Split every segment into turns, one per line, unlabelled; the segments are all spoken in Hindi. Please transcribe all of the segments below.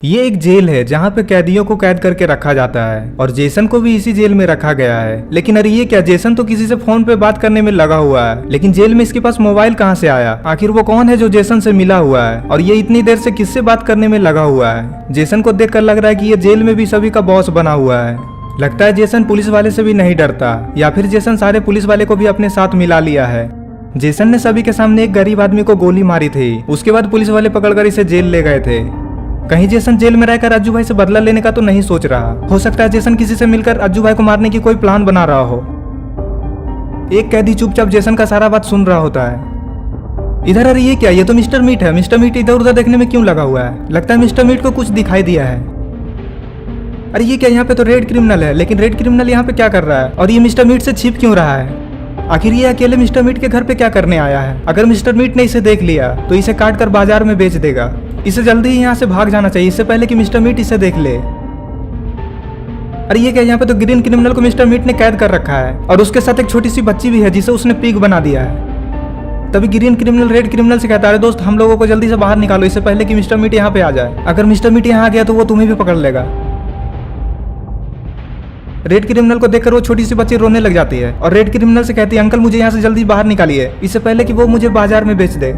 ये एक जेल है जहाँ पे कैदियों को कैद करके रखा जाता है और जेसन को भी इसी जेल में रखा गया है। लेकिन अरे ये क्या, जेसन तो किसी से फोन पे बात करने में लगा हुआ है, लेकिन जेल में इसके पास मोबाइल कहाँ से आया? आखिर वो कौन है जो जेसन से मिला हुआ है और ये इतनी देर से किससे बात करने में लगा हुआ है? जेसन को देखकर लग रहा है कि ये जेल में भी सभी का बॉस बना हुआ है। लगता है जेसन पुलिस वाले से भी नहीं डरता, या फिर जेसन सारे पुलिस वाले को भी अपने साथ मिला लिया है। जेसन ने सभी के सामने एक गरीब आदमी को गोली मारी थी, उसके बाद पुलिस वाले पकड़कर इसे जेल ले गए थे। कहीं जेसन जेल में रहकर अज्जू भाई से बदला लेने का तो नहीं सोच रहा। हो सकता है जेसन किसी से मिलकर अज्जू भाई को मारने की कोई प्लान बना रहा हो। एक कैदी चुपचाप जेसन का सारा बात सुन रहा होता है। इधर अरे ये क्या, ये तो मिस्टर मीट है। मिस्टर मीट इधर उधर देखने में क्यों लगा हुआ है? लगता है मिस्टर मीट को कुछ दिखाई दिया है। अरे ये क्या, यहाँ पे तो रेड क्रिमिनल है, लेकिन रेड क्रिमिनल यहाँ पे क्या कर रहा है और ये मिस्टर मीट से छिप क्यों रहा है? आखिर ये अकेले मिस्टर मीट के घर पे क्या करने आया है? अगर मिस्टर मीट ने इसे देख लिया तो इसे काट कर बाजार में बेच देगा। इसे जल्दी ही यहाँ से भाग जाना चाहिए, इससे पहले कि मिस्टर मीट इसे देख ले। अरे ये क्या, यहाँ पे तो ग्रीन क्रिमिनल को मिस्टर मीट ने कैद कर रखा है और उसके साथ एक छोटी सी बच्ची भी है जिसे उसने पिग बना दिया है। तभी ग्रीन क्रिमिनल रेड क्रिमिनल से कहता है, दोस्त हम लोगों को जल्दी से बाहर निकालो, इससे पहले कि मिस्टर मीट यहाँ पे आ जाए। अगर मिस्टर मीट यहाँ आ गया तो वो तुम्हें भी पकड़ लेगा। रेड क्रिमिनल को देखकर वो छोटी सी बच्ची रोने लग जाती है और रेड क्रिमिनल से कहती है, अंकल मुझे यहाँ से जल्दी बाहर निकालिए, इससे पहले कि वो मुझे बाजार में बेच दे।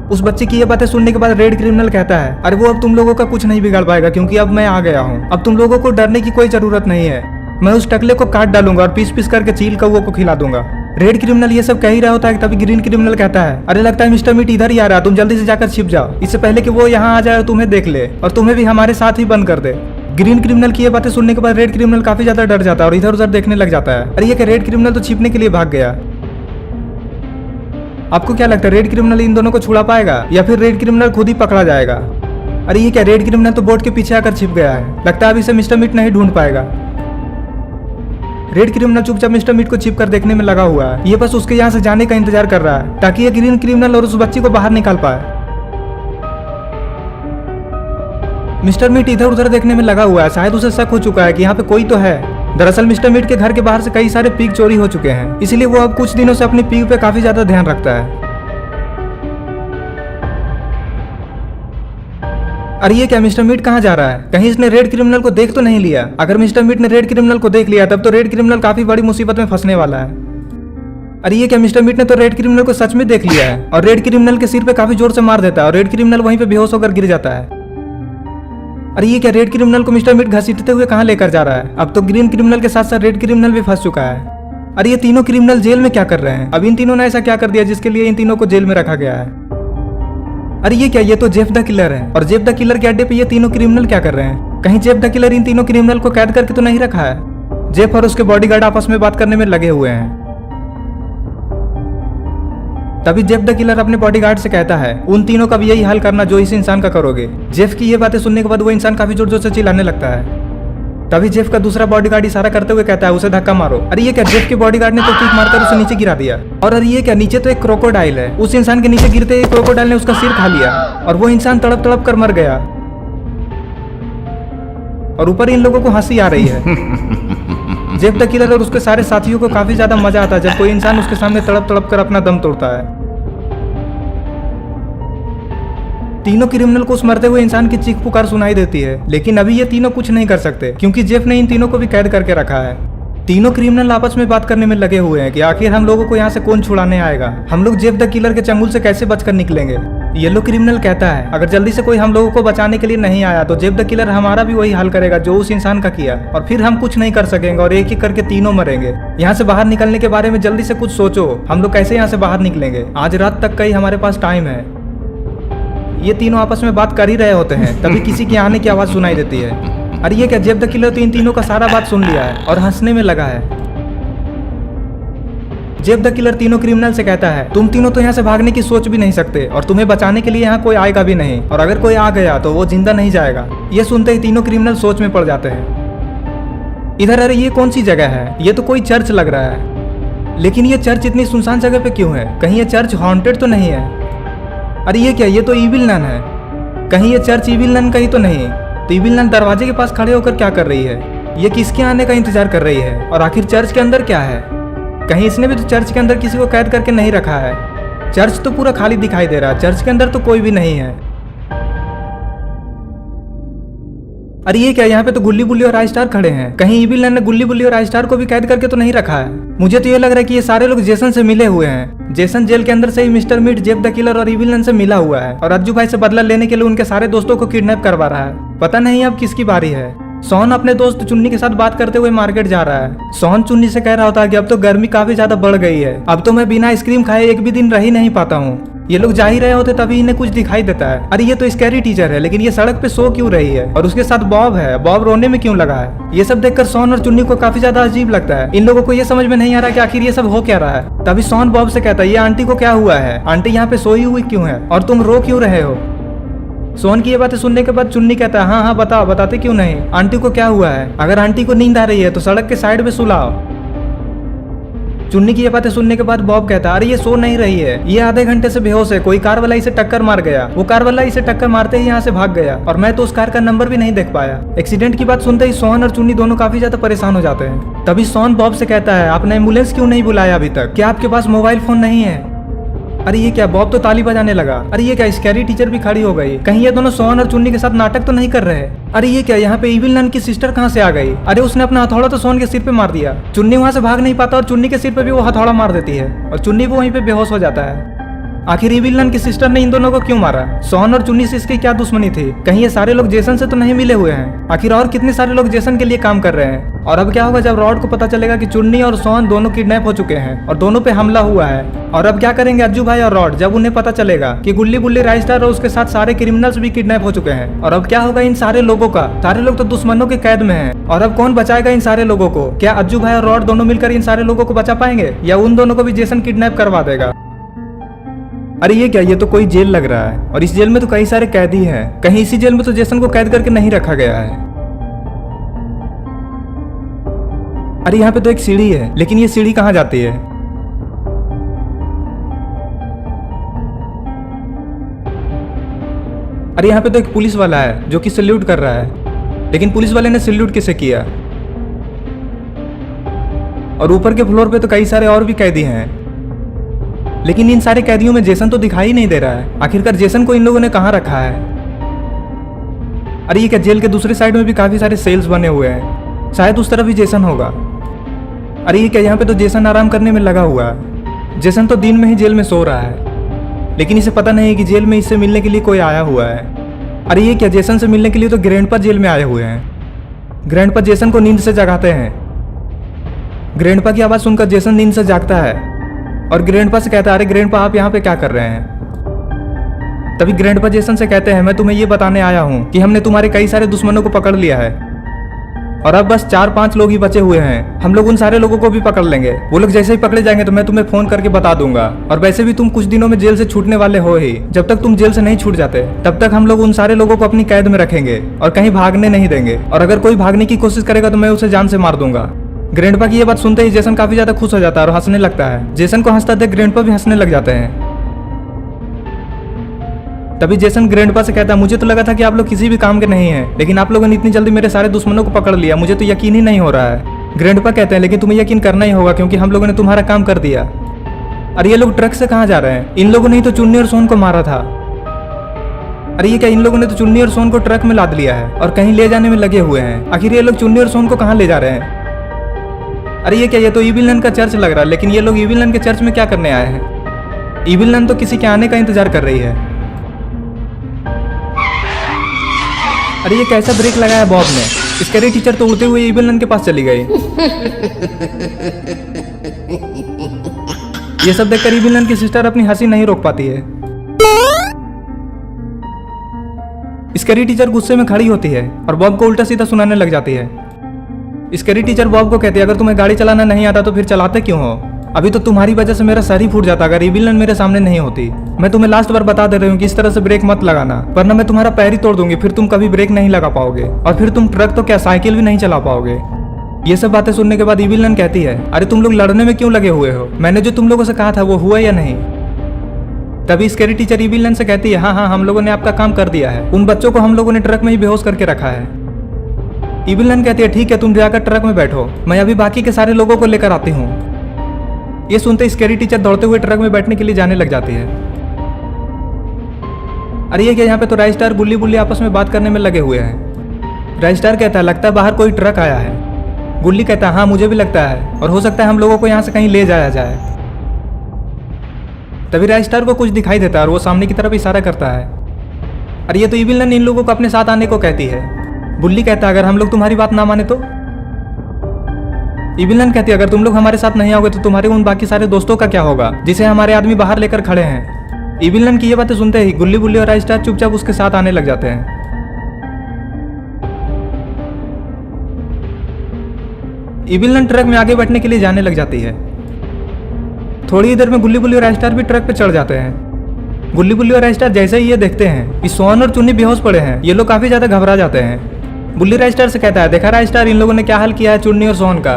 उस बच्चे की ये बातें सुनने के बाद रेड क्रिमिनल कहता है, अरे वो अब तुम लोगों का कुछ नहीं बिगाड़ पाएगा, क्योंकि अब मैं आ गया हूँ। अब तुम लोगों को डरने की कोई जरूरत नहीं है। मैं उस टकले को काट डालूंगा और पीस पीस करके चील कौओं को खिला दूंगा। रेड क्रिमिनल ये सब कह ही रहा होता है, तभी ग्रीन क्रिमिनल कहता है, अरे लगता है मिस्टर मीट इधर ही आ रहा है, तुम जल्दी से जाकर छिप जाओ, इससे पहले कि वो यहाँ आ जाए और तुम्हें देख ले और तुम्हें भी हमारे साथ ही बंद कर दे। ग्रीन क्रिमिनल की ये बातें सुनने के बाद रेड क्रिमिनल काफी ज्यादा डर जाता है और इधर उधर देखने लग जाता है। अरे ये क्या, रेड क्रिमिनल तो छिपने के लिए भाग गया। आपको क्या लगता है, रेड क्रिमिनल इन दोनों को छुड़ा पाएगा या फिर रेड क्रिमिनल खुद ही पकड़ा जाएगा? अरे ये क्या, रेड क्रिमिनल तो बोट के पीछे आकर छिप गया है। लगता है अब इसे मिस्टर मीट नहीं ढूंढ पाएगा। रेड क्रिमिनल चुपचाप मिस्टर मीट को छिप कर देखने में लगा हुआ है। ये बस उसके यहाँ से जाने का इंतजार कर रहा है ताकि ये ग्रीन क्रिमिनल और उस बच्ची को बाहर निकाल पाए। मिस्टर मीट इधर उधर देखने में लगा हुआ है, शायद उसे शक हो चुका है कि यहाँ पे कोई तो है। दरअसल मिस्टर मीट के घर के बाहर से कई सारे पिग चोरी हो चुके हैं, इसलिए वो अब कुछ दिनों से अपनी पिग पे काफी ज्यादा ध्यान रखता है। अरे ये क्या, मिस्टर मीट कहाँ जा रहा है? कहीं इसने रेड क्रिमिनल को देख तो नहीं लिया? अगर मिस्टर मीट ने रेड क्रिमिनल को देख लिया तब तो रेड क्रिमिनल काफी बड़ी मुसीबत में फंसने वाला है। अरे ये क्या, मिस्टर मीट ने तो रेड क्रिमिनल को सच में देख लिया है और रेड क्रिमिनल के सिर पे काफी जोर से मार देता है और रेड क्रिमिनल वहीं पे बेहोश होकर गिर जाता है। अरे ये क्या, रेड क्रिमिनल को मिस्टर मीट घसीटते हुए कहाँ लेकर जा रहा है? अब तो ग्रीन क्रिमिनल के साथ साथ रेड क्रिमिनल भी फंस चुका है। अरे ये तीनों क्रिमिनल जेल में क्या कर रहे हैं? अब इन तीनों ने ऐसा क्या कर दिया जिसके लिए इन तीनों को जेल में रखा गया है? अरे ये क्या, ये तो जेफ द किलर है और जेफ द किलर के अड्डे पे ये तीनों क्रिमिनल क्या कर रहे हैं? कहीं जेफ द किलर इन तीनों क्रिमिनल को कैद करके तो नहीं रखा है? जेफ और उसके बॉडीगार्ड आपस में बात करने में लगे हुए हैं। तभी जेफ द किलर अपने बॉडीगार्ड से कहता है, उन तीनों का भी यही हाल करना जो इस इंसान का करोगे। जेफ की ये बातें सुनने के बाद वो इंसान काफी जोर जोर से चिल्लाने लगता है। तभी जेफ का दूसरा बॉडीगार्ड इशारा करते हुए कहता है, उसे धक्का मारो। अरे ये क्या, जेफ के बॉडीगार्ड ने तो किक मारकर उसे नीचे गिरा दिया। और अरे ये क्या, नीचे तो एक क्रोकोडाइल है। उस इंसान के नीचे गिरते ही क्रोकोडाइल ने उसका सिर खा लिया और वो इंसान तड़प तड़प कर मर गया। और ऊपर इन लोगों को हंसी आ रही है। जेफ द किलर और उसके सारे साथियों को काफी ज्यादा मजा आता है जब कोई इंसान उसके सामने तड़प तड़प कर अपना दम तोड़ता है। तीनों क्रिमिनल को उस मरते हुए इंसान की चीख पुकार सुनाई देती है, लेकिन अभी ये तीनों कुछ नहीं कर सकते क्योंकि जेफ ने इन तीनों को भी कैद करके रखा है। तीनों क्रिमिनल आपस में बात करने में लगे हुए हैं कि आखिर हम लोगों को यहाँ से कौन छुड़ाने आएगा, हम लोग जेफ द किलर के चंगुल से कैसे बचकर निकलेंगे। येलो क्रिमिनल कहता है, अगर जल्दी से कोई हम लोगों को बचाने के लिए नहीं आया तो जेफ द किलर हमारा भी वही हाल करेगा जो उस इंसान का किया, और फिर हम कुछ नहीं कर सकेंगे और एक एक करके तीनों मरेंगे। यहाँ से बाहर निकलने के बारे में जल्दी से कुछ सोचो, हम लोग कैसे यहाँ से बाहर निकलेंगे? आज रात तक का ही हमारे पास टाइम है। ये तीनों आपस में बात कर ही रहे होते हैं, तभी किसी के आने की आवाज सुनाई देती है। अरे ये क्या, जेफ द किलर तो इन तीनों का सारा बात सुन लिया है और हंसने में लगा है। जेफ द किलर तीनों क्रिमिनल से कहता है, तुम तीनों तो यहाँ से भागने की सोच भी नहीं सकते और तुम्हें बचाने के लिए यहाँ कोई आएगा भी नहीं, और अगर कोई आ गया तो वो जिंदा नहीं जाएगा। ये सुनते ही तीनों क्रिमिनल सोच में पड़ जाते हैं। इधर अरे ये कौन सी जगह है? ये तो कोई चर्च लग रहा है, लेकिन ये चर्च इतनी सुनसान जगह पे क्यों है? कहीं ये चर्च हॉन्टेड तो नहीं है? अरे ये क्या, ये तो इविल नन है। कहीं ये चर्च इविल नन कहीं तो नहीं? तो इविल नन दरवाजे के पास खड़े होकर क्या कर रही है? ये किसके आने का इंतजार कर रही है? और आखिर चर्च के अंदर क्या है? कहीं इसने भी तो चर्च के अंदर किसी को कैद करके नहीं रखा है? चर्च तो पूरा खाली दिखाई दे रहा है, चर्च के अंदर तो कोई भी नहीं है। अरे ये क्या, यहाँ पे तो गुल्ली बुल्ली और राज स्टार खड़े हैं। कहीं इविल ने गुल्ली बुल्ली और राज स्टार को भी कैद करके तो नहीं रखा है। मुझे तो ये लग रहा है कि ये सारे लोग जेसन से मिले हुए हैं। जेसन जेल के अंदर से ही mister Meat, Jeff the killer और इविल से मिला हुआ है और अज्जू भाई से बदला लेने के लिए उनके सारे दोस्तों को किडनैप करवा रहा है। पता नहीं अब किसकी बारी है। सोहन अपने दोस्त चुन्नी के साथ बात करते हुए मार्केट जा रहा है। सोहन चुन्नी से कह रहा होता है कि अब तो गर्मी काफी ज्यादा बढ़ गई है, अब तो मैं बिना आइसक्रीम खाए एक भी दिन रह ही नहीं पाता हूँ। ये लोग जा ही रहे होते तभी इन्हें कुछ दिखाई देता है। अरे ये तो स्कैरी टीचर है, लेकिन ये सड़क पे सो क्यों रही है और उसके साथ बॉब है, बॉब रोने में क्यों लगा है। ये सब देखकर सोहन और चुन्नी को काफी ज्यादा अजीब लगता है। इन लोगों को ये समझ में नहीं आ रहा कि आखिर ये सब हो क्या रहा है। तभी सोहन बॉब से कहता है, ये आंटी को क्या हुआ है, आंटी यहाँ पे सोई हुई क्यों है और तुम रो क्यों रहे हो। सोहन की ये बातें सुनने के बाद चुन्नी कहता है, हाँ हाँ बताओ, बताते क्यों नहीं, आंटी को क्या हुआ है, अगर आंटी को नींद आ रही है तो सड़क के साइड में सुलाओ। चुन्नी की ये बातें सुनने के बाद बॉब कहता है, अरे ये सो नहीं रही है, ये आधे घंटे से बेहोश है, कोई कार वाला इसे टक्कर मार गया, वो कार वाला इसे टक्कर मारते ही यहाँ से भाग गया और मैं तो उस कार का नंबर भी नहीं देख पाया। एक्सीडेंट की बात सुनते ही सोहन और चुन्नी दोनों काफी ज्यादा परेशान हो जाते हैं। तभी सोहन बॉब से कहता है, आपने एम्बुलेंस क्यों नहीं बुलाया अभी तक, क्या आपके पास मोबाइल फोन नहीं है। अरे ये क्या, बॉब तो ताली बजाने लगा। अरे ये क्या, स्कैरी टीचर भी खड़ी हो गई। कहीं ये दोनों सोहन और चुन्नी के साथ नाटक तो नहीं कर रहे। अरे ये क्या, यहाँ पे इविल नन की सिस्टर कहाँ से आ गई। अरे उसने अपना हथौड़ा तो सोहन के सिर पे मार दिया। चुन्नी वहां से भाग नहीं पाता और चुन्नी के सिर पे भी वो हथौड़ा मार देती है और चुन्नी भी वहीं पे बेहोश हो जाता है। आखिर इविल नन की सिस्टर ने इन दोनों को क्यों मारा, सोहन और चुन्नी से इसकी क्या दुश्मनी थी। कहीं ये सारे लोग जेसन से तो नहीं मिले हुए हैं। आखिर और कितने सारे लोग जेसन के लिए काम कर रहे हैं। और अब क्या होगा जब रॉड को पता चलेगा कि चुन्नी और सोहन दोनों किडनैप हो चुके हैं और दोनों पे हमला हुआ है। और अब क्या करेंगे अज्जू भाई और रॉड जब उन्हें पता चलेगा कि गुल्ली बुल्ली राज स्टार और उसके साथ सारे क्रिमिनल्स भी किडनैप हो चुके हैं। और अब क्या होगा इन सारे लोगों का, सारे लोग तो दुश्मनों के कैद में हैं। और अब कौन बचाएगा इन सारे लोगों को, क्या अज्जू भाई और रॉड दोनों मिलकर इन सारे लोगों को बचा पाएंगे या उन दोनों को भी जेसन किडनैप करवा देगा। अरे ये क्या, ये तो कोई जेल लग रहा है और इस जेल में तो कई सारे कैदी हैं। कहीं इसी जेल में तो जेसन को कैद करके नहीं रखा गया है। अरे यहाँ पे तो एक सीढ़ी है, लेकिन ये सीढ़ी कहाँ जाती है। अरे यहाँ पे तो एक पुलिस वाला है जो कि सल्यूट कर रहा है, लेकिन पुलिस वाले ने सल्यूट किसे किया। और ऊपर के फ्लोर पे तो कई सारे और भी कैदी हैं, लेकिन इन सारे कैदियों में जेसन तो दिखाई नहीं दे रहा है। आखिरकार जेसन को इन लोगों ने कहाँ रखा है। अरे ये क्या, जेल के दूसरे साइड में भी काफी सारे सेल्स बने हुए हैं, शायद उस तरफ भी जेसन होगा। अरे ये क्या, यहाँ पे तो जेसन आराम करने में लगा हुआ है। जेसन तो दिन में ही जेल में सो रहा है, लेकिन इसे पता नहीं है कि जेल में इससे मिलने के लिए कोई आया हुआ है। अरे ये क्या, जेसन से मिलने के लिए तो ग्रैंडपा जेल में आए हुए हैं। ग्रैंडपा जेसन को नींद से जगाते हैं। ग्रैंडपा की आवाज सुनकर जेसन नींद से जागता है और ग्रैंडपा से कहता है, अरे ग्रैंडपा आप यहाँ पे क्या कर रहे हैं। तभी ग्रैंडपा जेसन से कहते हैं, मैं तुम्हें ये बताने आया हूँ कि हमने तुम्हारे कई सारे दुश्मनों को पकड़ लिया है और अब बस 4-5 लोग ही बचे हुए हैं। हम लोग उन सारे लोगों को भी पकड़ लेंगे। वो लोग जैसे ही पकड़े जाएंगे तो मैं तुम्हें फोन करके बता दूंगा। और वैसे भी तुम कुछ दिनों में जेल से छूटने वाले हो ही। जब तक तुम जेल से नहीं छूट जाते तब तक हम लोग उन सारे लोगों को अपनी कैद में रखेंगे और कहीं भागने नहीं देंगे। और अगर कोई भागने की कोशिश करेगा तो मैं उसे जान से मार दूंगा। ग्रैंडपा की ये बात सुनते ही जेसन काफी ज्यादा खुश हो जाता है और हंसने लगता है। जेसन को हंसता देख ग्रैंडपा भी हंसने लग जाते हैं। तभी जेसन ग्रैंडपा से कहता है, मुझे तो लगा था कि आप लोग किसी भी काम के नहीं हैं, लेकिन आप लोगों ने इतनी जल्दी मेरे सारे दुश्मनों को पकड़ लिया, मुझे तो यकीन ही नहीं हो रहा है। ग्रैंडपा कहते हैं, लेकिन तुम्हें यकीन करना ही होगा क्योंकि हम लोगों ने तुम्हारा काम कर दिया। अरे ये लोग ट्रक से कहाँ जा रहे हैं, इन लोगों ने ही तो चुन्नी और सोहन को मारा था। अरे ये क्या, इन लोगों ने तो चुन्नी और सोहन को ट्रक में लाद लिया है और कहीं ले जाने में लगे हुए हैं। आखिर ये लोग चुन्नी और सोहन को कहाँ ले जा रहे हैं। अरे ये क्या, ये तो इविल नन का चर्च लग रहा है, लेकिन ये लोग इविल नन के चर्च में क्या करने आए हैं। इविल नन तो किसी के आने का इंतजार कर रही है। अरे ये कैसा ब्रेक लगाया बॉब ने, स्कैरी टीचर तो उड़ते हुए इविल नन के पास चली गई। ये सब देखकर इविल नन की सिस्टर अपनी हंसी नहीं रोक पाती है। स्कैरी टीचर गुस्से में खड़ी होती है और बॉब को उल्टा सीधा सुनाने लग जाती है। स्कैरी टीचर बॉब को कहती है, अगर तुम्हें गाड़ी चलाना नहीं आता तो फिर चलाते क्यों हो। अभी तो तुम्हारी वजह से मेरा सर ही फूट जाता अगर इविल नन मेरे सामने नहीं होती। मैं तुम्हें लास्ट बार बता दे रही हूँ कि इस तरह से ब्रेक मत लगाना, वरना मैं तुम्हारा पैर ही तोड़ दूंगी, फिर तुम कभी ब्रेक नहीं लगा पाओगे और फिर तुम ट्रक तो क्या साइकिल भी नहीं चला पाओगे। ये सब बातें सुनने के बाद इविल नन कहती है, अरे तुम लोग लड़ने में क्यों लगे हुए हो, मैंने जो तुम लोगों से कहा था वो हुआ या नहीं। तभी स्कैरी टीचर इविल नन से कहती है, हाँ हाँ हम लोगों ने आपका काम कर दिया है, उन बच्चों को हम लोगों ने ट्रक में ही बेहोश करके रखा है। इविल नन कहती है, ठीक है तुम जाकर ट्रक में बैठो, मैं अभी बाकी के सारे लोगों को लेकर आती हूँ। ये सुनते स्कैरी टीचर दौड़ते हुए ट्रक में बैठने के लिए जाने लग जाती है। अरे ये क्या, यहाँ पे तो राज स्टार गुल्ली बुल्ली आपस में बात करने में लगे हुए हैं। राजस्टार कहता है लगता है बाहर कोई ट्रक आया है। गुल्ली कहता है हाँ मुझे भी लगता है, और हो सकता है हम लोगों को यहाँ से कहीं ले जाया जाए। तभी राजस्टार को कुछ दिखाई देता है और वो सामने की तरफ इशारा करता है। अरे ये तो इविलन इन लोगों को अपने साथ आने को कहती है। बुल्ली कहता है अगर हम लोग तुम्हारी बात ना माने तो? इविलन कहती है अगर तुम लोग हमारे साथ नहीं आओगे तो तुम्हारे उन बाकी सारे दोस्तों का क्या होगा जिसे हमारे आदमी बाहर लेकर खड़े हैं। इविलन की ये बातें सुनते ही गुल्ली बुल्ली और राजस्टार चुपचाप उसके साथ आने लग जाते हैं। इविलन ट्रक में आगे बैठने के लिए जाने लग जाती है। थोड़ी ही देर में गुल्ली बुल्ली और राजस्टार भी ट्रक पे चढ़ जाते हैं। गुल्ली बुल्ली और राजस्टार जैसे ही ये देखते हैं कि सोहन और चुन्नी बेहोश पड़े हैं, ये लोग काफी ज्यादा घबरा जाते हैं। बुल्ली राजस्टार से कहता है देखा राजस्टार इन लोगों ने क्या हाल किया है चुन्नी और सोहन का।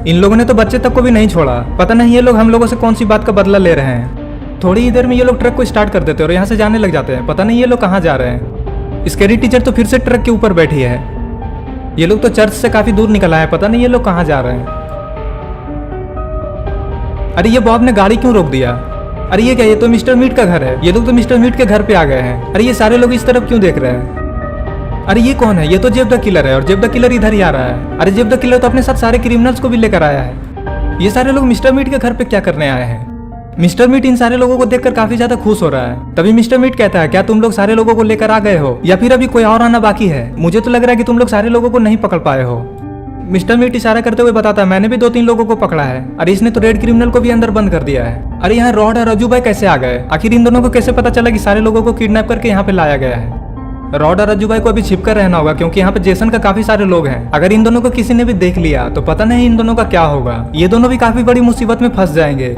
इन लोगों ने तो बच्चे तक को भी नहीं छोड़ा। पता नहीं ये लोग हम लोगों से कौन सी बात का बदला ले रहे हैं। थोड़ी ही देर में ये लोग ट्रक को स्टार्ट कर देते हैं और यहाँ से जाने लग जाते हैं। पता नहीं ये लोग कहाँ जा रहे हैं। स्कैरी टीचर तो फिर से ट्रक के ऊपर बैठी है। ये लोग तो चर्च से काफी दूर निकल आए, पता नहीं ये लोग कहाँ जा रहे हैं। अरे ये बॉब ने गाड़ी क्यों रोक दिया? अरे ये क्या, ये तो मिस्टर मीट का घर है। ये लोग तो मिस्टर मीट के घर पे आ गए हैं। अरे ये सारे लोग इस तरफ क्यों देख रहे हैं? अरे ये कौन है? ये तो जेब द किलर है और जेब द किलर इधर ही आ रहा है। अरे जेब द किलर तो अपने साथ सारे क्रिमिनल्स को भी लेकर आया है। ये सारे लोग मिस्टर मीट के घर पे क्या करने आए हैं? मिस्टर मीट इन सारे लोगों को देखकर काफी ज्यादा खुश हो रहा है। तभी मिस्टर मीट कहता है क्या तुम लोग सारे लोगों को लेकर आ गए हो या फिर अभी कोई और आना बाकी है? मुझे तो लग रहा है कि तुम लोग सारे लोगों को नहीं पकड़ पाए हो। मिस्टर मीट इशारा करते हुए बताता है मैंने भी 2-3 लोगों को पकड़ा है। अरे इसने तो रेड क्रिमिनल को भी अंदर बंद कर दिया है। अरे यहाँ रॉड और रज्जू भाई कैसे आ गए? आखिर इन दोनों को कैसे पता चला कि सारे लोगों को किडनैप करके यहाँ पे लाया गया है? रॉड और रज्जू भाई को अभी छिप कर रहना होगा क्योंकि यहाँ पे जेसन का काफी सारे लोग हैं। अगर इन दोनों को किसी ने भी देख लिया तो पता नहीं इन दोनों का क्या होगा। ये दोनों भी काफी बड़ी मुसीबत में फंस जाएंगे।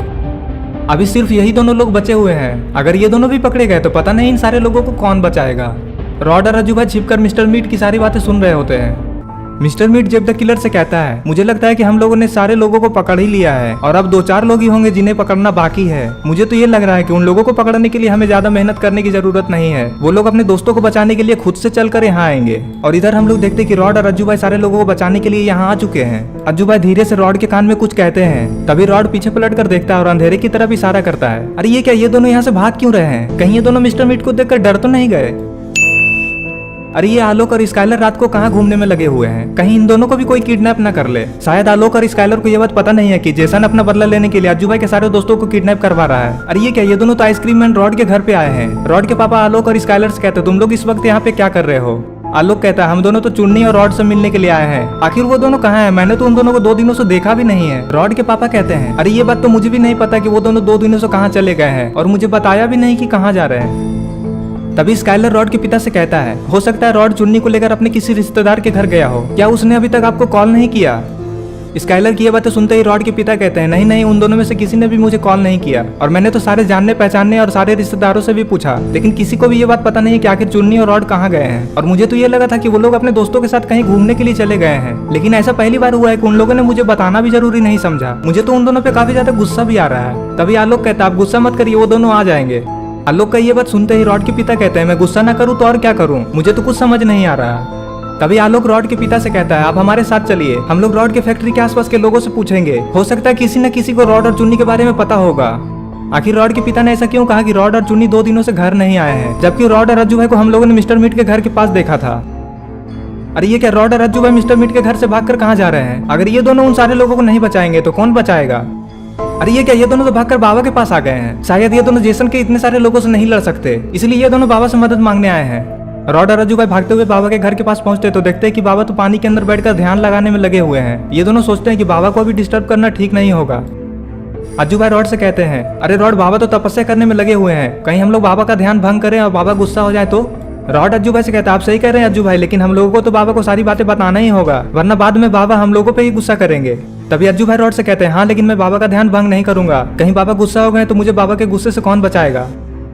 अभी सिर्फ यही दोनों लोग बचे हुए हैं। अगर ये दोनों भी पकड़े गए तो पता नहीं इन सारे लोगों को कौन बचाएगा। रॉड और रज्जू भाई छिपकर मिस्टर मीट की सारी बातें सुन रहे होते हैं। मिस्टर मीट जेब द किलर से कहता है मुझे लगता है कि हम लोगों ने सारे लोगों को पकड़ ही लिया है और अब 2-4 लोग ही होंगे जिन्हें पकड़ना बाकी है। मुझे तो ये लग रहा है कि उन लोगों को पकड़ने के लिए हमें ज्यादा मेहनत करने की जरूरत नहीं है। वो लोग अपने दोस्तों को बचाने के लिए खुद से चलकर यहाँ आएंगे। और इधर हम लोग देखते कि रॉड और रज्जू भाई सारे लोगों को बचाने के लिए यहाँ आ चुके हैं। रज्जू भाई धीरे से रॉड के कान में कुछ कहते हैं। तभी रॉड पीछे पलट कर देखता है और अंधेरे की तरफ इशारा करता है। अरे ये क्या, ये दोनों यहाँ से भाग क्यों रहे हैं? कहीं ये दोनों मिस्टर मीट को देखकर डर तो नहीं गए? अरे ये आलोक और स्काइलर रात को कहाँ घूमने में लगे हुए हैं? कहीं इन दोनों को भी कोई किडनैप न कर ले। शायद आलोक और स्काइलर को ये बात पता नहीं है कि जेसन अपना बदला लेने के लिए अज्जू भाई के सारे दोस्तों को किडनैप करवा रहा है। अरे ये क्या, ये दोनों तो आइसक्रीम मैन रॉड के घर पे आए हैं। रॉड के पापा आलोक और स्काइलर से कहते तुम लोग इस वक्त यहाँ पे क्या कर रहे हो? आलोक कहता है हम दोनों तो चुन्नी और रॉड से मिलने के लिए आए हैं। आखिर वो दोनों कहाँ हैं? मैंने तो उन दोनों को 2 दिनों से देखा भी नहीं है। रॉड के पापा कहते हैं अरे ये बात तो मुझे भी नहीं पता कि वो दोनों 2 दिनों से कहाँ चले गए हैं और मुझे बताया भी नहीं कि कहाँ जा रहे हैं। तभी स्काइलर रॉड के पिता से कहता है हो सकता है रॉड चुन्नी को लेकर अपने किसी रिश्तेदार के घर गया हो। क्या उसने अभी तक आपको कॉल नहीं किया? स्काइलर की ये बातें सुनते ही रॉड के पिता कहते हैं नहीं नहीं, उन दोनों में से किसी ने भी मुझे कॉल नहीं किया और मैंने तो सारे जानने पहचानने और सारे रिश्तेदारों से भी पूछा, लेकिन किसी को भी ये बात पता नहीं कि आखिर चुन्नी और रॉड कहाँ गए हैं। और मुझे तो ये लगा था कि वो लोग अपने दोस्तों के साथ कहीं घूमने के लिए चले गए हैं, लेकिन ऐसा पहली बार हुआ है कि उन लोगों ने मुझे बताना भी जरूरी नहीं समझा। मुझे तो उन दोनों पे काफी ज्यादा गुस्सा भी आ रहा है। तभी आलोक कहता है आप गुस्सा मत करिए, वो दोनों आ जाएंगे। आलोक का ये बात सुनते ही रॉड के पिता कहते हैं मैं गुस्सा ना करूं तो और क्या करूं, मुझे तो कुछ समझ नहीं आ रहा। तभी आलोक रॉड के पिता से कहता है आप हमारे साथ चलिए, हम लोग रॉड के फैक्ट्री के आसपास के लोगों से पूछेंगे, हो सकता है किसी न किसी को रॉड और चुन्नी के बारे में पता होगा। आखिर रॉड के पिता ने ऐसा क्यों कहा कि रॉड और चुन्नी 2 दिनों से घर नहीं आए हैं, जबकि रॉड और रज्जू भाई को हम लोगों ने मिस्टर मीट के घर के पास देखा था। अरे ये क्या, रॉड और रज्जू भाई मिस्टर मीट के घर से भागकर कहाँ जा रहे हैं? अगर ये दोनों उन सारे लोगों को नहीं बचाएंगे तो कौन बचाएगा? अरे ये क्या, ये दोनों तो भागकर बाबा के पास आ गए हैं। शायद ये दोनों जेसन के इतने सारे लोगों से नहीं लड़ सकते, इसलिए ये दोनों बाबा से मदद मांगने आए हैं। रॉड और रज्जू भाई भागते हुए बाबा के घर के पास पहुंचते तो देखते हैं कि बाबा तो पानी के अंदर बैठकर ध्यान लगाने में लगे हुए हैं। ये दोनों सोचते हैं कि बाबा को भी डिस्टर्ब करना ठीक नहीं होगा। अज्जू भाई रॉड से कहते हैं अरे रॉड, बाबा तो तपस्या करने में लगे हुए हैं, कहीं हम लोग बाबा का ध्यान भंग करें और बाबा गुस्सा हो जाए तो? रॉड अज्जू भाई से कहता है आप सही कह रहे हैं अज्जू भाई, लेकिन हम लोगों को तो बाबा को सारी बातें बताना ही होगा, वरना बाद में बाबा हम लोगों पे ही गुस्सा करेंगे। तभी अज्जू भाई रॉड से कहते हैं हाँ, लेकिन मैं बाबा का ध्यान भंग नहीं करूंगा, कहीं बाबा गुस्सा हो गए तो मुझे बाबा के गुस्से से कौन बचाएगा।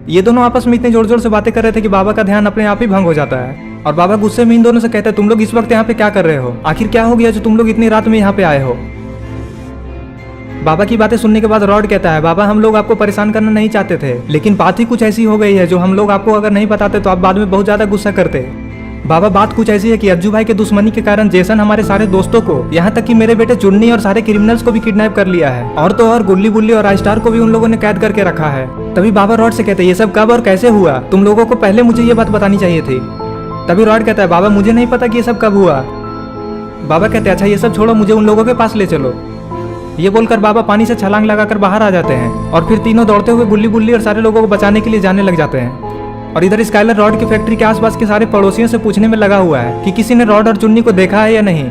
ये दोनों आपस में इतने जोर जोर से बातें कर रहे थे कि बाबा का ध्यान अपने आप ही भंग हो जाता है और बाबा गुस्से में इन दोनों से कहते हैं तुम लोग इस वक्त यहाँ पे क्या कर रहे हो? आखिर क्या हो गया जो तुम लोग इतनी रात में यहाँ पे आए हो? बाबा की बातें सुनने के बाद रॉड कहता है बाबा, हम लोग आपको परेशान करना नहीं चाहते थे, लेकिन बात ही कुछ ऐसी हो गई है जो हम लोग आपको अगर नहीं बताते तो आप बाद में बहुत ज्यादा गुस्सा करते। बाबा, बात कुछ ऐसी है कि अज्जू भाई के दुश्मनी के कारण जेसन हमारे सारे दोस्तों को, यहाँ तक कि मेरे बेटे चुन्नी और सारे क्रिमिनल्स को भी किडनैप कर लिया है, और तो और गुल्ली बुल्ली और राजस्टार को भी उन लोगों ने कैद करके रखा है। तभी बाबा रॉड से कहते ये सब कब और कैसे हुआ? तुम लोगों को पहले मुझे ये बात बतानी चाहिए थी। तभी रॉड कहता है बाबा मुझे नहीं पता कि ये सब कब हुआ। बाबा कहते हैं अच्छा ये सब छोड़ो, मुझे उन लोगों के पास ले चलो। ये बोलकर बाबा पानी से छलांग लगाकर बाहर आ जाते हैं और फिर तीनों दौड़ते हुए गुल्ली बुल्ली और सारे लोगों को बचाने के लिए जाने लग जाते हैं। और इधर स्काइलर रॉड की फैक्ट्री के आसपास के सारे पड़ोसियों से पूछने में लगा हुआ है कि किसी ने रॉड और चुन्नी को देखा है या नहीं।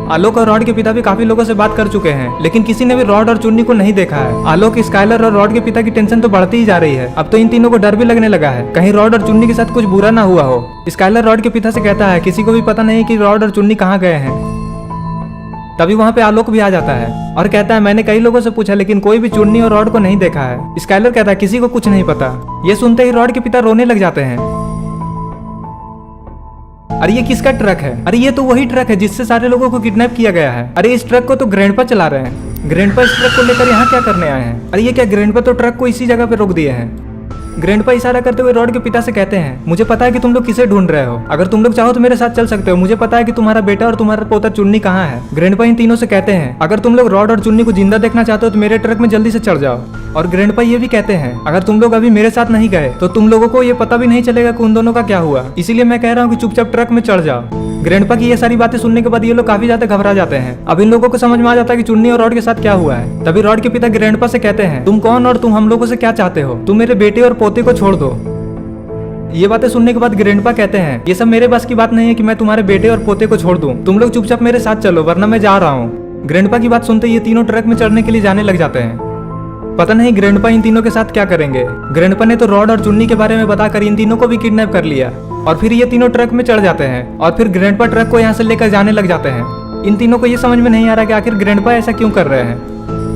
आलोक और रॉड के पिता भी काफी लोगों से बात कर चुके हैं, लेकिन किसी ने भी रॉड और चुन्नी को नहीं देखा है। आलोक, स्काइलर और रॉड के पिता की टेंशन तो बढ़ती ही जा रही है। अब तो इन तीनों को डर भी लगने लगा है, कहीं रॉड और चुन्नी के साथ कुछ बुरा ना हुआ हो। स्काइलर रॉड के पिता से कहता है किसी को भी पता नहीं कि रॉड और चुन्नी कहाँ गए हैं। तभी वहाँ पे आलोक भी आ जाता है और कहता है मैंने कई लोगों से पूछा लेकिन कोई भी चुन्नी और रॉड को नहीं देखा है। स्काइलर कहता है किसी को कुछ नहीं पता। ये सुनते ही रॉड के पिता रोने लग जाते हैं। अरे ये किसका ट्रक है? अरे ये तो वही ट्रक है जिससे सारे लोगों को किडनैप किया गया है। अरे इस ट्रक को तो ग्रैंडपा चला रहे हैं। ग्रैंडपा इस ट्रक को लेकर यहाँ क्या करने आए हैं? अरे ये क्या ग्रैंडपा तो ट्रक को इसी जगह पे रोक दिए हैं। ग्रैंडपा इशारा करते हुए रॉड के पिता से कहते हैं मुझे पता है कि तुम लोग किसे ढूंढ रहे हो, अगर तुम लोग चाहो तो मेरे साथ चल सकते हो। मुझे पता है कि तुम्हारा बेटा और तुम्हारा पोता चुन्नी कहाँ है। ग्रैंडपा इन तीनों से कहते हैं अगर तुम लोग रॉड और चुन्नी को जिंदा देखना चाहते हो तो मेरे ट्रक में जल्दी से चढ़ जाओ। और ग्रैंडपा ये भी कहते हैं अगर तुम लोग अभी मेरे साथ नहीं गए तो तुम लोगों को ये पता भी नहीं चलेगा कि उन दोनों का क्या हुआ, इसीलिए मैं कह रहा हूँ कि चुपचाप ट्रक में चढ़ जाओ। ग्रैंडपा की ये सारी बातें सुनने के बाद ये लोग काफी ज्यादा घबरा जाते हैं। अब इन लोगों को समझ में आ जाता है कि चुन्नी और रॉड के साथ क्या हुआ है। तभी रॉड के पिता ग्रैंडपा से कहते हैं तुम कौन और तुम हम लोगों से क्या चाहते हो? तुम मेरे बेटे और पोते को छोड़ दो। ये बातें सुनने के बाद ग्रैंडपा कहते हैं ये सब मेरे बस की बात नहीं है कि मैं तुम्हारे बेटे और पोते को छोड़ दूं। तुम लोग चुपचाप मेरे साथ चलो वरना मैं जा रहा हूँ। ग्रैंडपा की बात सुनते ये तीनों ट्रक में चढ़ने के लिए जाने लग जाते हैं। पता नहीं ग्रैंडपा इन तीनों के साथ क्या करेंगे। ग्रैंडपा ने तो रॉड और चुन्नी के बारे में बताकर इन तीनों को भी किडनैप कर लिया और फिर ये तीनों ट्रक में चढ़ जाते हैं और फिर ग्रैंडपा ट्रक को यहाँ से लेकर जाने लग जाते हैं। इन तीनों को ये समझ में नहीं आ रहा कि आखिर ग्रैंडपा ऐसा क्यों कर रहे हैं।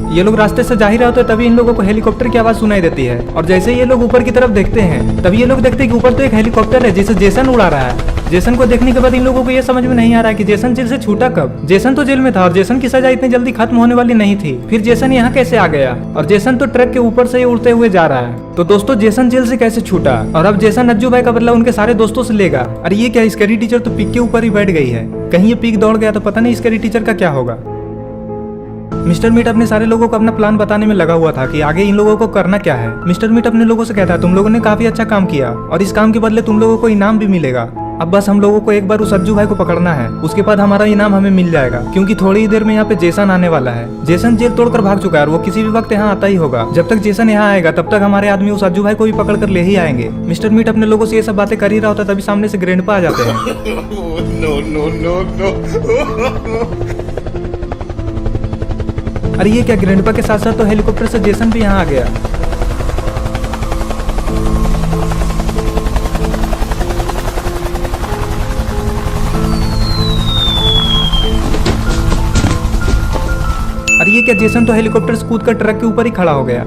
ये लोग रास्ते से जा ही रहे होते तभी इन लोगों को हेलीकॉप्टर की आवाज सुनाई देती है और जैसे ये लोग ऊपर की तरफ देखते हैं तभी ये लोग देखते हैं कि ऊपर तो एक हेलीकॉप्टर है जिसे जेसन उड़ा रहा है। जेसन को देखने के बाद इन लोगों को ये समझ में नहीं आ रहा है कि जेसन जेल से छूटा कब। जेसन तो जेल में था और जेसन की सजा इतनी जल्दी खत्म होने वाली नहीं थी, फिर जेसन यहाँ कैसे आ गया? और जेसन तो ट्रक के ऊपर से ही उड़ते हुए जा रहा है। तो दोस्तों जेसन जेल से कैसे छूटा और अब जेसन अज्जू भाई का बदला उनके सारे दोस्तों से लेगा। अरे ये क्या, स्कैरी टीचर तो पीक के ऊपर ही बैठ गई है। कहीं ये पीक दौड़ गया तो पता नहीं स्कैरी टीचर का क्या होगा। मिस्टर मीट अपने सारे लोगों को अपना प्लान बताने में लगा हुआ था कि आगे इन लोगों को करना क्या है। मिस्टर मीट अपने लोगों से कहता है तुम लोगों ने काफी अच्छा काम किया और इस काम के बदले तुम लोगों को इनाम भी मिलेगा। अब बस हम लोगों को एक बार उस अज्जू भाई को पकड़ना है, उसके बाद हमारा इनाम हमें मिल जाएगा क्योंकि थोड़ी ही देर में यहाँ पे जेसन आने वाला है। जेसन जेल तोड़कर भाग चुका है और वो किसी भी वक्त यहाँ आता ही होगा। जब तक जेसन यहाँ आएगा तब तक हमारे आदमी उस अज्जू भाई को भी पकड़ कर ले ही आएंगे। मिस्टर मीट अपने लोगों से ये सब बातें कर ही रहा होता तभी सामने से ग्रैंडपा आ जाते हैं। अरे ये क्या, ग्रैंडपा के साथ साथ तो हेलीकॉप्टर से जेसन भी यहाँ आ गया। अरे ये क्या, जेसन तो हेलीकॉप्टर से कूद कर ट्रक के ऊपर ही खड़ा हो गया।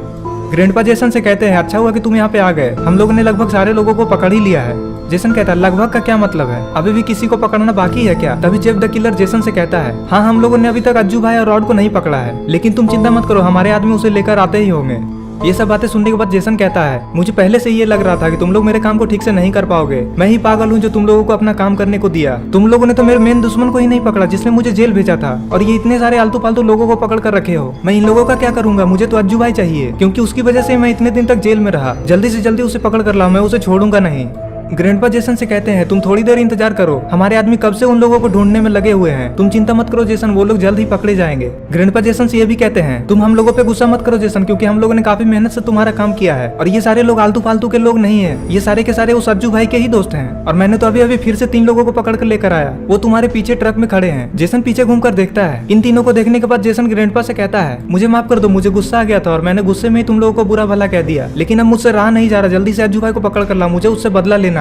ग्रैंडपा जेसन से कहते हैं अच्छा हुआ कि तुम यहाँ पे आ गए, हम लोगों ने लगभग सारे लोगों को पकड़ ही लिया है। जेसन कहता है लगभग का क्या मतलब है, अभी भी किसी को पकड़ना बाकी है क्या? तभी जेफ द किलर जेसन से कहता है हाँ हम लोगों ने अभी तक अज्जू भाई और रॉड को नहीं पकड़ा है, लेकिन तुम चिंता मत करो हमारे आदमी उसे लेकर आते ही होंगे। ये सब बातें सुनने के बाद जेसन कहता है मुझे पहले से ये लग रहा था कि तुम लोग मेरे काम को ठीक से नहीं कर पाओगे। मैं ही पागल हूँ जो तुम लोगों को अपना काम करने को दिया। तुम लोगों ने तो मेरे मेन दुश्मन को ही नहीं पकड़ा जिसने मुझे जेल भेजा था, और ये इतने सारे आलतू फालतू लोगों को पकड़ कर रखे हो। मैं इन लोगों का क्या करूंगा? मुझे तो अज्जू भाई चाहिए क्योंकि उसकी वजह से मैं इतने दिन तक जेल में रहा। जल्दी से जल्दी उसे पकड़ कर लाओ, मैं उसे छोड़ूंगा नहीं। ग्रैंडपा जेसन से कहते हैं तुम थोड़ी देर इंतजार करो, हमारे आदमी कब से उन लोगों को ढूंढने में लगे हुए हैं। तुम चिंता मत करो जेसन, वो लोग जल्द ही पकड़े जाएंगे। ग्रैंडपा जेसन से ये भी कहते हैं तुम हम लोगों पे गुस्सा मत करो जेसन, क्योंकि हम लोगों ने काफी मेहनत से तुम्हारा काम किया है और ये सारे लोग आलतू फालतू के लोग नहीं है, ये सारे के सारे उस अज्जू भाई के ही दोस्त हैं। और मैंने तो अभी अभी फिर से 3 लोगों को पकड़ कर लेकर आया, वो तुम्हारे पीछे ट्रक में खड़े हैं। जेसन पीछे घूमकर देखता है, इन तीनों को देखने के बाद जेसन ग्रैंडपा से कहता है मुझे माफ कर दो, मुझे गुस्सा आ गया था और मैंने गुस्से में ही तुम लोगों को बुरा भला कह दिया, लेकिन अब मुझसे रहा नहीं जा रहा, जल्दी से अज्जू भाई को पकड़ कर ला, मुझे उससे बदला लेना है।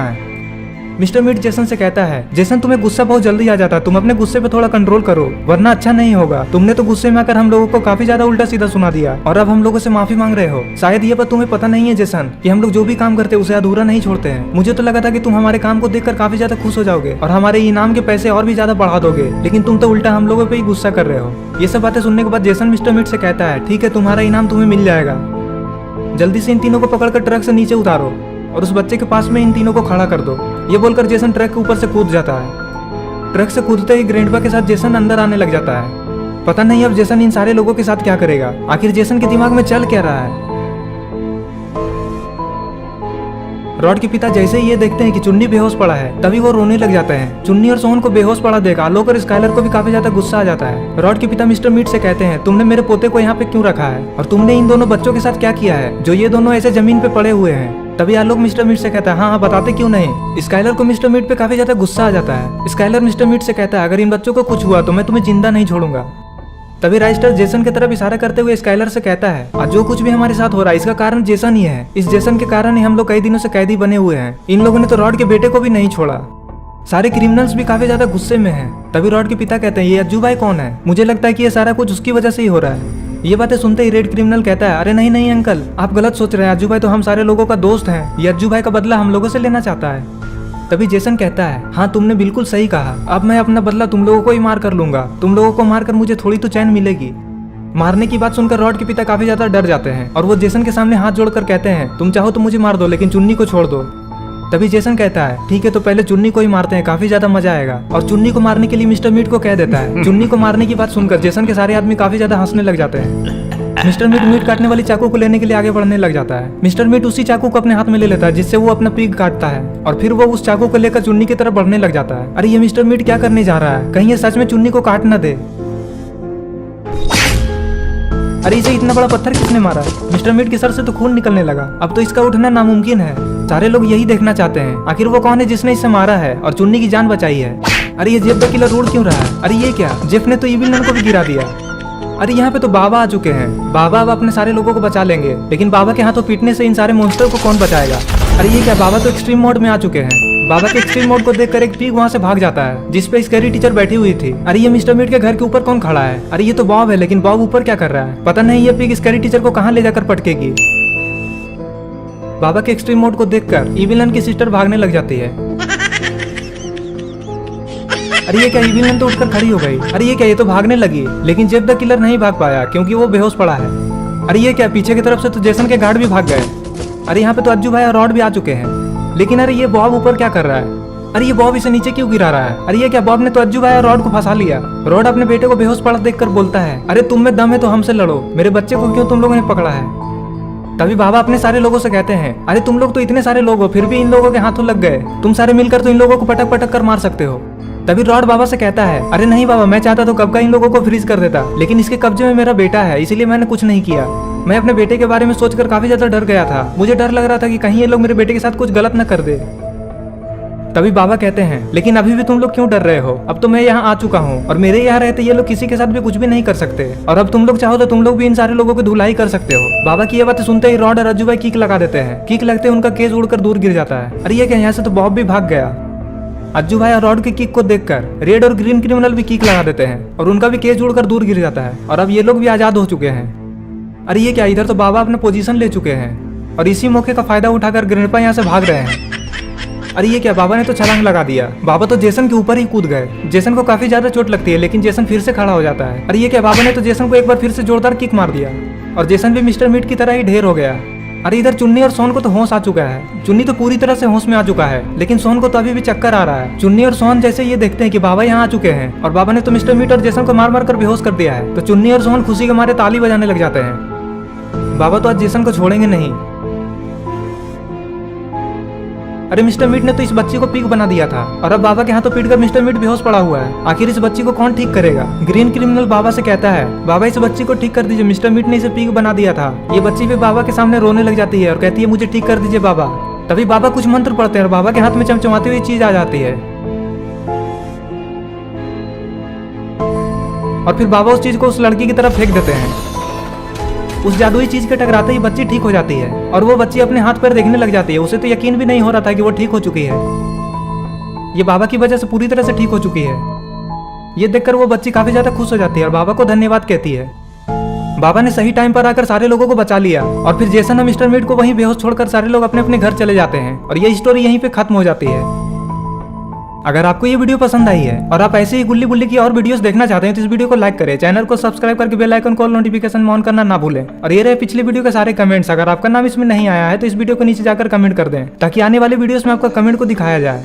मिस्टर मीट जेसन से कहता है जेसन तुम्हें गुस्सा बहुत जल्दी आ जाता है, तुम अपने गुस्से पे थोड़ा कंट्रोल करो वरना अच्छा नहीं होगा। तुमने तो गुस्से में आकर हम लोगों को काफी ज्यादा उल्टा सीधा सुना दिया और अब हम लोगों से माफी मांग रहे हो। शायद ये बात तुम्हें पता नहीं है जेसन कि हम लोग जो भी काम करते हैं उसे अधूरा नहीं छोड़ते हैं। मुझे तो लगा था कि तुम हमारे काम को देखकर काफी ज्यादा खुश हो जाओगे और हमारे इनाम के पैसे और भी ज्यादा बढ़ा दोगे, लेकिन तुम तो उल्टा हम लोगों पे ही गुस्सा कर रहे हो। ये सब बातें सुनने के बाद जेसन मिस्टर मीट से कहता है ठीक है तुम्हारा इनाम तुम्हें मिल जाएगा, जल्दी से इन तीनों को पकड़कर ट्रक से नीचे उतारो और उस बच्चे के पास में इन तीनों को खड़ा कर दो। ये बोलकर जेसन ट्रक के ऊपर से कूद जाता है। ट्रक से कूदते ही ग्रैंडपा के साथ जेसन अंदर आने लग जाता है। पता नहीं अब जेसन इन सारे लोगों के साथ क्या करेगा, आखिर जेसन के दिमाग में चल क्या रहा है। रॉड के पिता जैसे ही ये देखते हैं कि चुन्नी बेहोश पड़ा है तभी वो रोने लग जाते हैं। चुन्नी और सोहन को बेहोश पड़ा देख आलोक और स्काइलर को भी काफी ज्यादा गुस्सा आ जाता है। रॉड के पिता मिस्टर मीट से कहते हैं तुमने मेरे पोते को यहाँ पे क्यों रखा है और तुमने इन दोनों बच्चों के साथ क्या किया है जो ये दोनों ऐसे जमीन पे पड़े हुए हैं। तभी आलोक मिस्टर मीट से कहता है हाँ बताते क्यों नहीं। स्काइलर को मिस्टर मीट पे काफी ज्यादा गुस्सा आ जाता है। स्काइलर मिस्टर मीट से कहता है अगर इन बच्चों को कुछ हुआ तो मैं तुम्हें जिंदा नहीं छोड़ूंगा। तभी राइस्टर जेसन की तरफ इशारा करते हुए स्काइलर से कहता है आज जो कुछ भी हमारे साथ हो रहा है इसका कारण जेसन ही है। इस जेसन के कारण ही हम लोग कई दिनों से कैदी बने हुए हैं। इन लोगों ने तो रॉड के बेटे को भी नहीं छोड़ा। सारे क्रिमिनल्स भी काफी ज्यादा गुस्से में हैं। तभी रॉड के पिता कहते हैं ये अज्जू भाई कौन है, मुझे लगता है कि ये सारा कुछ उसकी वजह से ही हो रहा है। ये बातें सुनते ही रेड क्रिमिनल कहता है अरे नहीं नहीं अंकल आप गलत सोच रहे हैं, अज्जू भाई तो हम सारे लोगों का दोस्त हैं। ये अज्जू भाई का बदला हम लोगों से लेना चाहता है। तभी जेसन कहता है हाँ तुमने बिल्कुल सही कहा, अब मैं अपना बदला तुम लोगों को ही मार कर लूंगा। तुम लोगों को मारकर मुझे थोड़ी तो चैन मिलेगी। मारने की बात सुनकर रॉड के पिता काफी ज्यादा डर जाते हैं और वो जेसन के सामने हाथ जोड़कर कहते हैं तुम चाहो तो मुझे मार दो लेकिन चुन्नी को छोड़ दो। तभी जेसन कहता है ठीक है तो पहले चुन्नी को ही मारते हैं, काफी ज्यादा मजा आएगा। और चुन्नी को मारने के लिए मिस्टर मीट को कह देता है। चुन्नी को मारने की बात सुनकर जेसन के सारे आदमी काफी ज्यादा हंसने लग जाते हैं। मिस्टर मीट मीट काटने वाली चाकू को लेने के लिए आगे बढ़ने लग जाता है। मिस्टर मीट उसी चाकू को अपने हाथ में ले लेता है जिससे वो अपना पीक काटता है और फिर वो उस चाकू को लेकर चुन्नी की तरफ बढ़ने लग जाता है। अरे ये मिस्टर मीट क्या करने जा रहा है, कहीं ये सच में चुन्नी को काट न दे। अरे इसे इतना बड़ा पत्थर किसने मारा। मिस्टर मीट के सर से तो खून निकलने लगा, अब तो इसका उठना नामुमकिन है। सारे लोग यही देखना चाहते हैं आखिर वो कौन है जिसने इसे मारा है और चुन्नी की जान बचाई है। अरे ये जेफ द किलर रोड क्यों रहा है, अरे ये क्या जेफ ने तो इविल को भी गिरा दिया। अरे यहाँ पे तो बाबा आ चुके हैं। बाबा अब अपने सारे लोगों को बचा लेंगे लेकिन बाबा के हाथों पीटने से इन सारे मॉन्स्टर को कौन बचाएगा। अरे ये क्या बाबा तो एक्सट्रीम मोड में आ चुके हैं। बाबा के एक्सट्रीम मोड को देखकर एक पिग वहाँ से भाग जाता है जिसपे स्कैरी टीचर बैठी हुई थी। अरे ये मिस्टर मीट के घर के ऊपर कौन खड़ा है, अरे ये तो बॉब है लेकिन बॉब ऊपर क्या कर रहा है, पता नहीं ये पिग स्कैरी टीचर को कहाँ ले जाकर पटकेगी। बाबा के एक्सट्रीम मोड को देखकर इविलन की सिस्टर भागने लग जाती है। अरे ये क्या इविलन तो उठकर खड़ी हो गई। अरे ये क्या ये तो भागने लगी लेकिन जेफ द किलर नहीं भाग पाया क्योंकि वो बेहोश पड़ा है। अरे ये क्या पीछे की तरफ से तो जेसन के गार्ड भी भाग गए। अरे यहाँ पे तो अज्जू भाई और रॉड भी आ चुके हैं लेकिन अरे ये बॉब ऊपर क्या कर रहा है। अरे ये बॉब इसे नीचे क्यों गिरा रहा है। अरे ये क्या बॉब ने तो अज्जू भाई और रॉड को फंसा लिया। रॉड अपने बेटे को बेहोश पड़ा देखकर बोलता है अरे तुम में दम है तो हमसे लड़ो, मेरे बच्चे को क्यों तुम लोगों ने पकड़ा है। तभी बाबा अपने सारे लोगों से कहते हैं अरे तुम लोग तो इतने सारे लोग हो फिर भी इन लोगों के हाथों लग गए, तुम सारे मिलकर तो इन लोगों को पटक पटक कर मार सकते हो। तभी रॉड बाबा से कहता है अरे नहीं बाबा मैं चाहता तो कब का इन लोगों को फ्रीज कर देता लेकिन इसके कब्जे में मेरा बेटा है इसीलिए मैंने कुछ नहीं किया। मैं अपने बेटे के बारे में सोचकर काफी ज्यादा डर गया था, मुझे डर लग रहा था कि कहीं ये लोग मेरे बेटे के साथ कुछ गलत न कर दे। तभी बाबा कहते हैं लेकिन अभी भी तुम लोग क्यों डर रहे हो, अब तो मैं यहाँ आ चुका हूँ और मेरे यहाँ रहते ये लोग किसी के साथ भी कुछ भी नहीं कर सकते और अब तुम लोग चाहो तो तुम लोग भी इन सारे लोगों को धुलाई कर सकते हो। बाबा की ये बातें सुनते ही रॉड और अज्जू भाई किक लगा देते हैं। किक लगते ही उनका केस उड़कर दूर गिर जाता है। अरे ये क्या यहाँ से तो बॉब भी भाग गया। अज्जू भाई और रॉड के किक को देखकर रेड और ग्रीन क्रिमिनल भी किक लगा देते हैं और उनका भी केस उड़कर दूर गिर जाता है और अब ये लोग भी आजाद हो चुके हैं। अरे ये क्या इधर तो बाबा अपना पोजीशन ले चुके हैं और इसी मौके का फायदा उठाकर ग्रेनपा यहाँ से भाग रहे हैं। अरे ये क्या बाबा ने तो छलांग लगा दिया, बाबा तो जेसन के ऊपर ही कूद गए। जेसन को काफी ज्यादा चोट लगती है लेकिन जेसन फिर से खड़ा हो जाता है। अरे ये क्या बाबा ने तो जेसन को एक बार फिर से जोरदार किक मार दिया और जेसन भी मिस्टर मीट की तरह ही ढेर हो गया। अरे इधर चुन्नी और सोहन को तो होश आ चुका है। चुन्नी तो पूरी तरह से होश में आ चुका है लेकिन सोहन को तो अभी भी चक्कर आ रहा है। चुन्नी और सोहन जैसे ये देखते हैं कि बाबा यहाँ आ चुके हैं और बाबा ने तो मिस्टर मीट और जेसन को मार मार कर बेहोश कर दिया है तो चुन्नी और सोहन खुशी के मारे ताली बजाने लग जाते हैं। बाबा तो आज जेसन को छोड़ेंगे नहीं। अरे मिस्टर मीट ने तो इस बच्ची को पिग बना दिया था और अब बाबा के हाथों पीटकर मिस्टर मीट बेहोश पड़ा हुआ है। आखिर इस बच्ची को कौन ठीक करेगा। ग्रीन क्रिमिनल बाबा से कहता है बाबा इस बच्ची को ठीक कर दीजिए, मिस्टर मीट ने इसे पिग बना दिया था। ये बच्ची भी बाबा के सामने रोने लग जाती है और कहती है मुझे ठीक कर दीजिए बाबा। तभी बाबा कुछ मंत्र पढ़ते हैं और बाबा के हाथ में चमचमाती हुई चीज आ जाती है और फिर बाबा उस चीज को उस लड़की की तरफ फेंक देते हैं। उस जादुई चीज के टकराते ही बच्ची ठीक हो जाती है और वो बच्ची अपने हाथ पैर देखने लग जाती है। उसे तो यकीन भी नहीं हो रहा था कि वो ठीक हो चुकी है। ये बाबा की वजह से पूरी तरह से ठीक हो चुकी है। ये देखकर वो बच्ची काफी ज्यादा खुश हो जाती है और बाबा को धन्यवाद कहती है। बाबा ने सही टाइम पर आकर सारे लोगों को बचा लिया और फिर जेसन और मिस्टर मीट को वहीं बेहोश छोड़कर सारे लोग अपने अपने घर चले जाते हैं और ये स्टोरी यहीं पे खत्म हो जाती है। अगर आपको ये वीडियो पसंद आई है और आप ऐसे ही गुल्ली गुल्ली की और वीडियोस देखना चाहते हैं तो इस वीडियो को लाइक करें, चैनल को सब्सक्राइब करके बेल आइकन को नोटिफिकेशन ऑन करना ना भूलें। और ये रहे पिछली वीडियो के सारे कमेंट्स, अगर आपका नाम इसमें नहीं आया है तो इस वीडियो को नीचे जाकर कमेंट कर दें ताकि आने वाले वीडियोस में आपका कमेंट को दिखाया जाए।